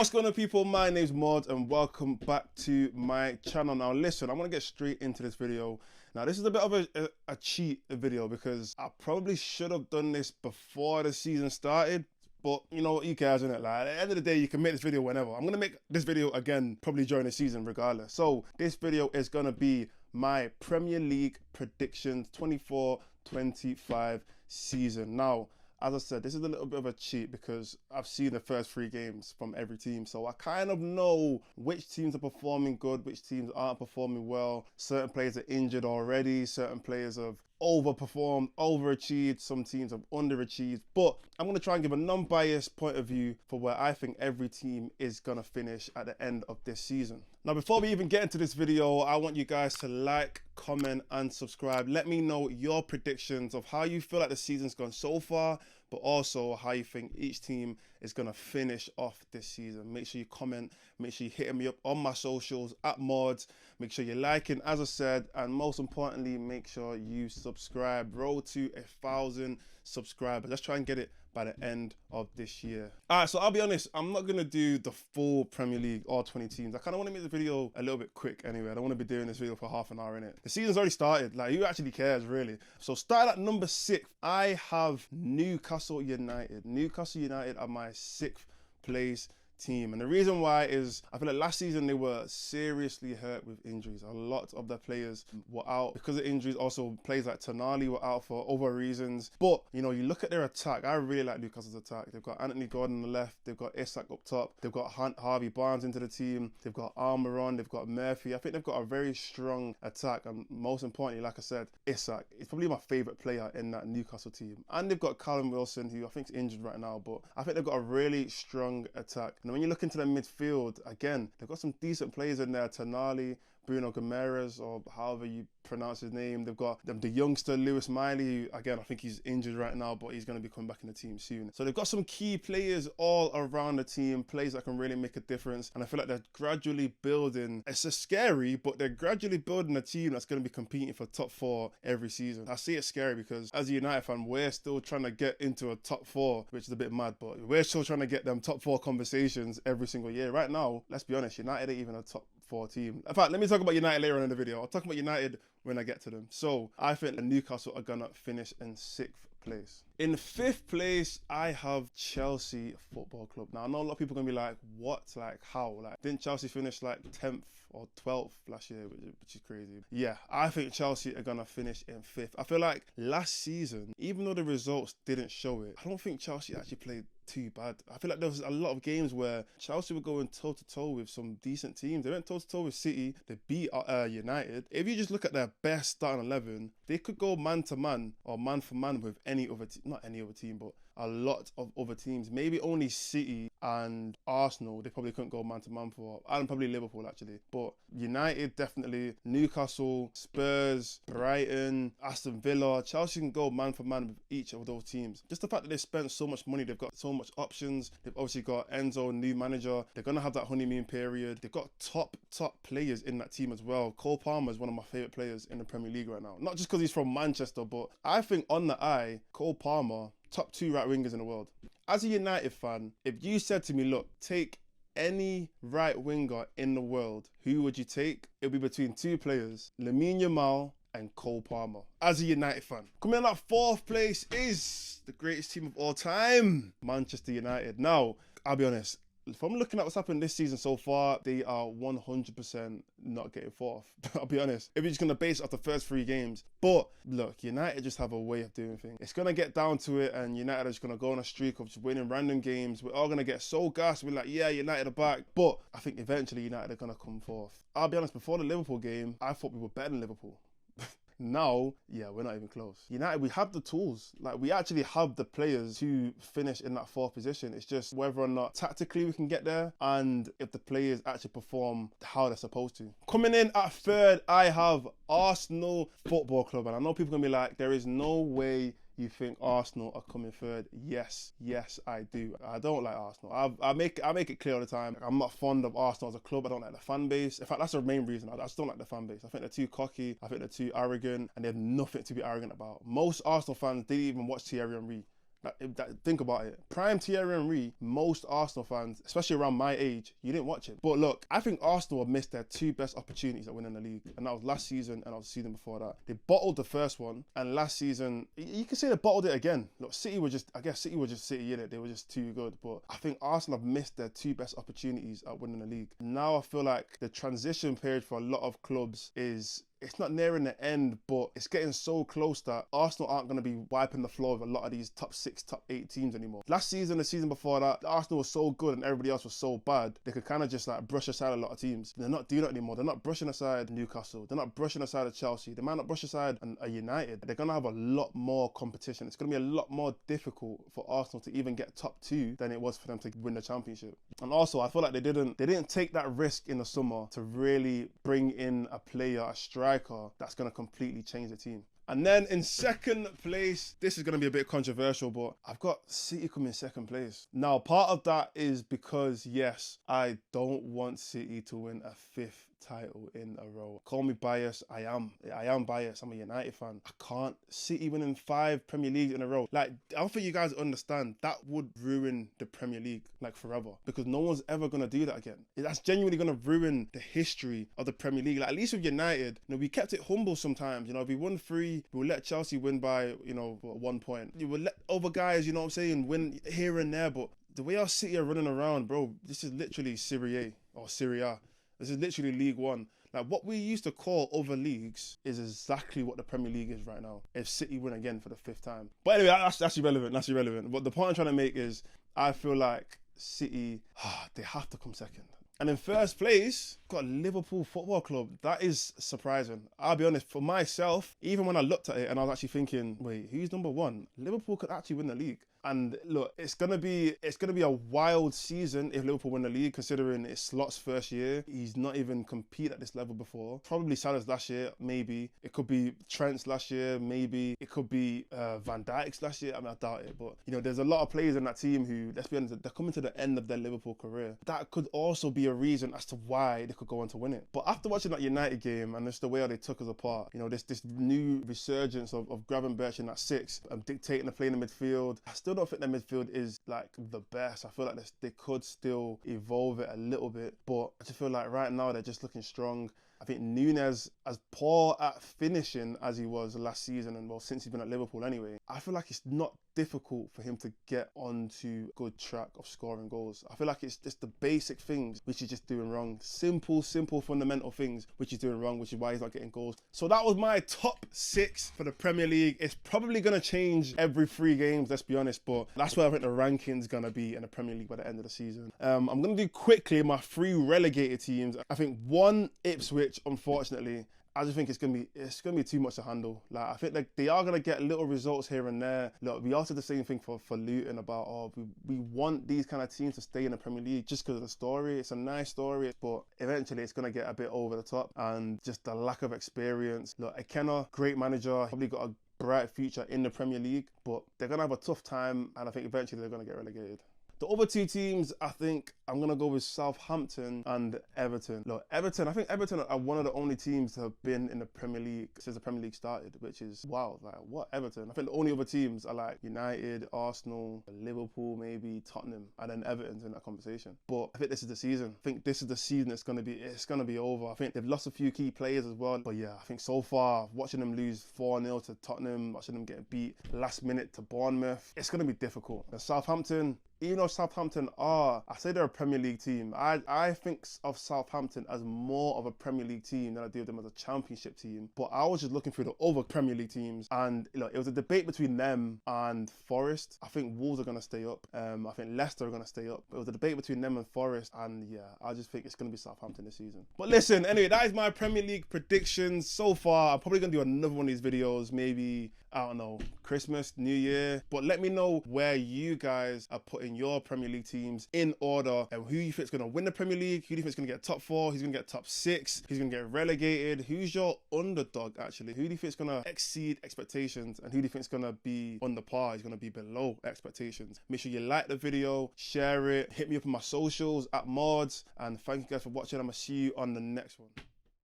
What's going on, people? My name's Mordzs and welcome back to my channel. Now listen, I'm gonna get straight into this video. Now this is a bit of a cheat video because I probably should have done this before the season started. But you know what, you guys, innit? Like, at the end of the day, you can make this video whenever. I'm gonna make this video again probably during the season regardless. So this video is gonna be my Premier League predictions 24-25 season. Now, as I said, this is a little bit of a cheat because I've seen the first 3 games from every team. So I kind of know which teams are performing good, which teams aren't performing well. Certain players are injured already. Certain players have overperformed, overachieved. Some teams have underachieved. But I'm going to try and give a non-biased point of view for where I think every team is going to finish at the end of this season. Now, before we even get into this video, I want you guys to like, comment and subscribe. Let me know your predictions of how you feel like the season's gone so far, but also how you think each team is going to finish off this season. Make sure you comment, make sure you're hitting me up on my socials at Mordzs. Make sure you're liking, as I said, and most importantly, make sure you subscribe. Roll to 1,000 subscribers. Let's try and get it by the end of this year. All right, so I'll be honest, I'm not gonna do the full Premier League, all 20 teams. I kind of want to make the video a little bit quick anyway. I don't want to be doing this video for half an hour in it. The season's already started, like who actually cares really? So starting at number 6, I have Newcastle United. Newcastle United are my 6th place team, and the reason why is I feel like last season they were seriously hurt with injuries. A lot of their players were out because of injuries. Also, players like Tonali were out for other reasons. But you know, you look at their attack. I really like Newcastle's attack. They've got Anthony Gordon on the left. They've got Isak up top. They've got Harvey Barnes into the team. They've got Almiron. They've got Murphy. I think they've got a very strong attack, and most importantly, like I said, Isak is probably my favourite player in that Newcastle team. And they've got Callum Wilson, who I think is injured right now, but I think they've got a really strong attack. And when you look into the midfield, again, they've got some decent players in there. Tonali, Bruno Guimaraes, or however you pronounce his name. They've got the youngster Lewis Miley, who, again, I think he's injured right now, but he's going to be coming back in the team soon. So they've got some key players all around the team, players that can really make a difference. And I feel like they're gradually building, it's just scary, but they're gradually building a team that's going to be competing for top 4 every season. I see it scary because as a United fan, we're still trying to get into a top 4, which is a bit mad, but we're still trying to get them top 4 conversations every single year. Right now, let's be honest, United ain't even a top 4 team. In fact, let me talk about United later on in the video. I'll talk about United when I get to them. So I think the Newcastle are gonna finish in 6th place. In 5th place, I have Chelsea Football Club. Now I know a lot of people are gonna be like, what? Like how? Like didn't Chelsea finish like 10th or 12th last year, which is crazy? Yeah, I think Chelsea are gonna finish in 5th. I feel like last season, even though the results didn't show it, I don't think Chelsea actually played too bad. I feel like there was a lot of games where Chelsea were going toe-to-toe with some decent teams. They went toe-to-toe with City. They beat United. If you just look at their best starting 11, they could go man-to-man or man-for-man with any other team. Not any other team, but a lot of other teams. Maybe only City and Arsenal they probably couldn't go man-to-man for. And probably Liverpool, actually. But United, definitely. Newcastle, Spurs, Brighton, Aston Villa. Chelsea can go man-for-man with each of those teams. Just the fact that they spent so much money, they've got so much options. They've obviously got Enzo, new manager. They're going to have that honeymoon period. They've got top players in that team as well. Cole Palmer is one of my favourite players in the Premier League right now. Not just because he's from Manchester, but I think on the eye, Cole Palmer, top 2 right wingers in the world. As a United fan, if you said to me, look, take any right winger in the world, who would you take? It'll be between 2 players, Lamine Yamal and Cole Palmer. As a United fan. Coming in at 4th place is the greatest team of all time, Manchester United. Now, I'll be honest, from looking at what's happened this season so far, they are 100% not getting 4th. I'll be honest, if you're just going to base it off the first 3 games. But look, United just have a way of doing things. It's going to get down to it, and United are just going to go on a streak of just winning random games. We're all going to get so gassed. We're like, yeah, United are back. But I think eventually United are going to come 4th. I'll be honest, before the Liverpool game, I thought we were better than Liverpool. Now, yeah, we're not even close. United, we have the tools. Like, we actually have the players to finish in that 4th position. It's just whether or not tactically we can get there and if the players actually perform how they're supposed to. Coming in at 3rd, I have Arsenal Football Club. And I know people are going to be like, there is no way you think Arsenal are coming 3rd. Yes, I do. I don't like Arsenal. I make it clear all the time. I'm not fond of Arsenal as a club. I don't like the fan base. In fact, that's the main reason. I just don't like the fan base. I think they're too cocky. I think they're too arrogant, and they have nothing to be arrogant about. Most Arsenal fans didn't even watch Thierry Henry. Think about it. Prime Thierry Henry, most Arsenal fans, especially around my age, you didn't watch him. But look, I think Arsenal have missed their 2 best opportunities at winning the league. And that was last season and that was the season before that. They bottled the first one. And last season, you can say they bottled it again. Look, City were just City, innit? They were just too good. But I think Arsenal have missed their 2 best opportunities at winning the league. Now I feel like the transition period for a lot of clubs it's not nearing the end, but it's getting so close that Arsenal aren't going to be wiping the floor with a lot of these top 6, top 8 teams anymore. Last season, the season before that, Arsenal was so good and everybody else was so bad, they could kind of just like brush aside a lot of teams. They're not doing that anymore. They're not brushing aside Newcastle. They're not brushing aside a Chelsea. They might not brush aside a United. They're going to have a lot more competition. It's going to be a lot more difficult for Arsenal to even get top 2 than it was for them to win the championship. And also, I feel like they didn't take that risk in the summer to really bring in a player, a striker, that's going to completely change the team. And then in second place, this is going to be a bit controversial, but I've got City coming in second place. Now, part of that is because, yes, I don't want City to win a 5th title in a row. Call me biased. I am biased. I'm a United fan. I can't. City winning 5 Premier Leagues in a row. Like, I don't think you guys understand. That would ruin the Premier League, like, forever. Because no one's ever going to do that again. That's genuinely going to ruin the history of the Premier League. Like, at least with United, we kept it humble sometimes. If we won 3, we'll let Chelsea win by, 1 point. You will let other guys, win here and there. But the way our City are running around, bro, this is literally Serie A or Serie A. This is literally League One. Like, what we used to call other leagues is exactly what the Premier League is right now, if City win again for the 5th time. But anyway, that's irrelevant. But the point I'm trying to make is, I feel like City, they have to come second. And in first place, got Liverpool Football Club. That is surprising. I'll be honest, for myself, even when I looked at it and I was actually thinking, wait, who's number 1? Liverpool could actually win the league. And look, it's gonna be a wild season if Liverpool win the league, considering it's Slot's first year. He's not even competed at this level before. Probably Salah's last year, maybe. It could be Trent's last year, maybe. It could be Van Dijk's last year. I doubt it. But there's a lot of players in that team who, let's be honest, they're coming to the end of their Liverpool career. That could also be a reason as to why they could go on to win it. But after watching that United game and just the way how they took us apart, this new resurgence of Gravenberch in that 6 and dictating the play in the midfield, I still don't think their midfield is like the best. I feel like they could still evolve it a little bit, but I just feel like right now they're just looking strong. I think Nunez, as poor at finishing as he was last season, and well, since he's been at Liverpool anyway, I feel like it's not difficult for him to get onto good track of scoring goals. I feel like it's just the basic things which he's just doing wrong. Simple fundamental things which he's doing wrong, which is why he's not getting goals. So that was my top 6 for the Premier League. It's probably going to change every 3 games, let's be honest, but that's where I think the ranking's going to be in the Premier League by the end of the season. I'm going to do quickly my 3 relegated teams. I think 1, Ipswich, unfortunately. I just think it's gonna be too much to handle. Like, I think they are gonna get little results here and there. Look, we also did the same thing for Luton about we want these kind of teams to stay in the Premier League just because of the story. It's a nice story, but eventually it's gonna get a bit over the top and just the lack of experience. Look, Ekena, great manager, probably got a bright future in the Premier League, but they're gonna have a tough time, and I think eventually they're gonna get relegated. The other 2 teams, I think I'm going to go with Southampton and Everton. Look, I think Everton are one of the only teams to have been in the Premier League since the Premier League started, which is wild. Like, what, Everton? I think the only other teams are like United, Arsenal, Liverpool, maybe Tottenham, and then Everton's in that conversation. But I think this is the season. I think this is the season it's going to be over. I think they've lost a few key players as well. But yeah, I think so far, watching them lose 4-0 to Tottenham, watching them get beat last minute to Bournemouth, it's going to be difficult. And Southampton, even though Southampton I say they're a Premier League team, I think of Southampton as more of a Premier League team than I do them as a Championship team. But I was just looking through the other Premier League teams, and it was a debate between them and Forest. I think Wolves are going to stay up. I think Leicester are going to stay up. But it was a debate between them and Forest, and yeah, I just think it's going to be Southampton this season. But listen, anyway, that is my Premier League predictions so far. I'm probably going to do another one of these videos, maybe, I don't know, Christmas, New Year. But let me know where you guys are putting your Premier League teams in order, and who you think is going to win the Premier League, who do you think is going to get top 4, who's going to get top 6, who's going to get relegated, who's your underdog actually, who do you think is going to exceed expectations, and who do you think is going to be under par, is going to be below expectations. Make sure you like the video, share it, hit me up on my socials at Mordzs, and thank you guys for watching. I'm going to see you on the next one.